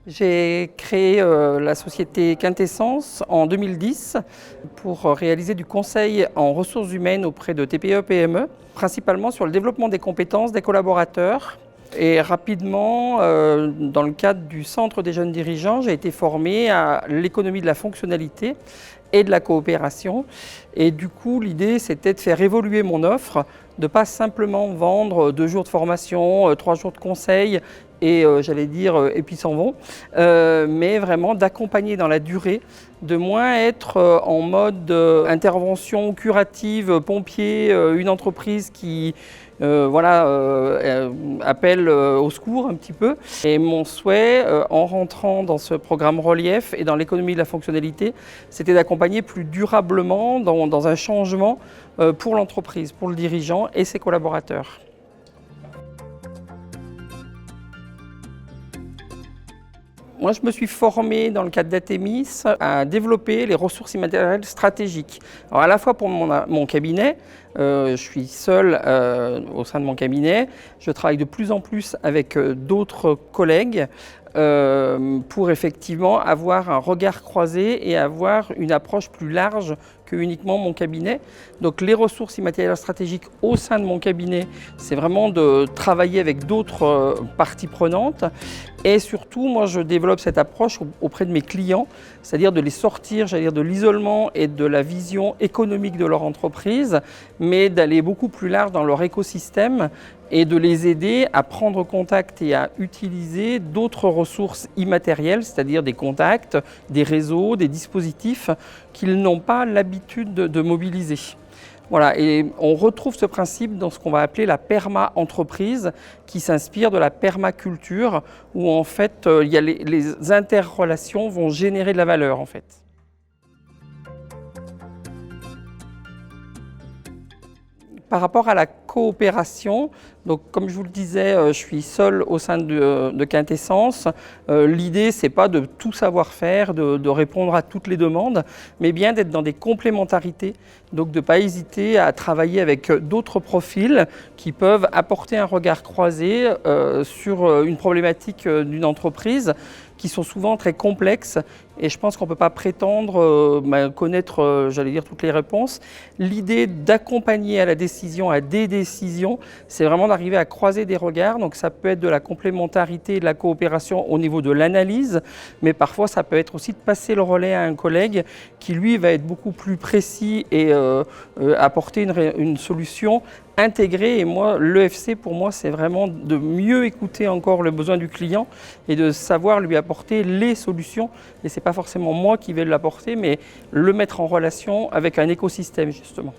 J'ai créé la société Quintessence en 2010 pour réaliser du conseil en ressources humaines auprès de TPE-PME, principalement sur le développement des compétences des collaborateurs. Et rapidement, dans le cadre du Centre des jeunes dirigeants, j'ai été formé à l'économie de la fonctionnalité et de la coopération. Et du coup, l'idée, c'était de faire évoluer mon offre, de ne pas simplement vendre 2 jours de formation, 3 jours de conseil et et puis s'en vont, mais vraiment d'accompagner dans la durée, de moins être en mode intervention curative, pompier, une entreprise qui appelle au secours un petit peu. Et mon souhait, en rentrant dans ce programme Relief et dans l'économie de la fonctionnalité, c'était d'accompagner plus durablement dans un changement pour l'entreprise, pour le dirigeant et ses collaborateurs. Moi, je me suis formé dans le cadre d'Atemis à développer les ressources immatérielles stratégiques. Alors, à la fois pour mon cabinet, je suis seul au sein de mon cabinet, je travaille de plus en plus avec d'autres collègues pour effectivement avoir un regard croisé et avoir une approche plus large que uniquement mon cabinet. Donc les ressources immatérielles stratégiques au sein de mon cabinet, c'est vraiment de travailler avec d'autres parties prenantes. Et surtout, moi, je développe cette approche auprès de mes clients, c'est-à-dire de les sortir, de l'isolement et de la vision économique de leur entreprise, mais d'aller beaucoup plus large dans leur écosystème et de les aider à prendre contact et à utiliser d'autres ressources immatérielles, c'est-à-dire des contacts, des réseaux, des dispositifs qu'ils n'ont pas l'habitude de mobiliser. Voilà, et on retrouve ce principe dans ce qu'on va appeler la perma-entreprise, qui s'inspire de la permaculture, où en fait les interrelations vont générer de la valeur en fait. Par rapport à la coopération, donc comme je vous le disais, je suis seul au sein de Quintessence. L'idée, c'est pas de tout savoir faire, de répondre à toutes les demandes, mais bien d'être dans des complémentarités. Donc de ne pas hésiter à travailler avec d'autres profils qui peuvent apporter un regard croisé sur une problématique d'une entreprise qui sont souvent très complexes. Et je pense qu'on ne peut pas prétendre connaître, toutes les réponses. L'idée d'accompagner à la décision, à des décisions, c'est vraiment d'arriver à croiser des regards. Donc ça peut être de la complémentarité et de la coopération au niveau de l'analyse, mais parfois ça peut être aussi de passer le relais à un collègue qui lui va être beaucoup plus précis et apporter une solution intégrée. Et moi, l'EFC pour moi, c'est vraiment de mieux écouter encore le besoin du client et de savoir lui apporter les solutions. Et c'est pas forcément moi qui vais l'apporter, mais le mettre en relation avec un écosystème justement.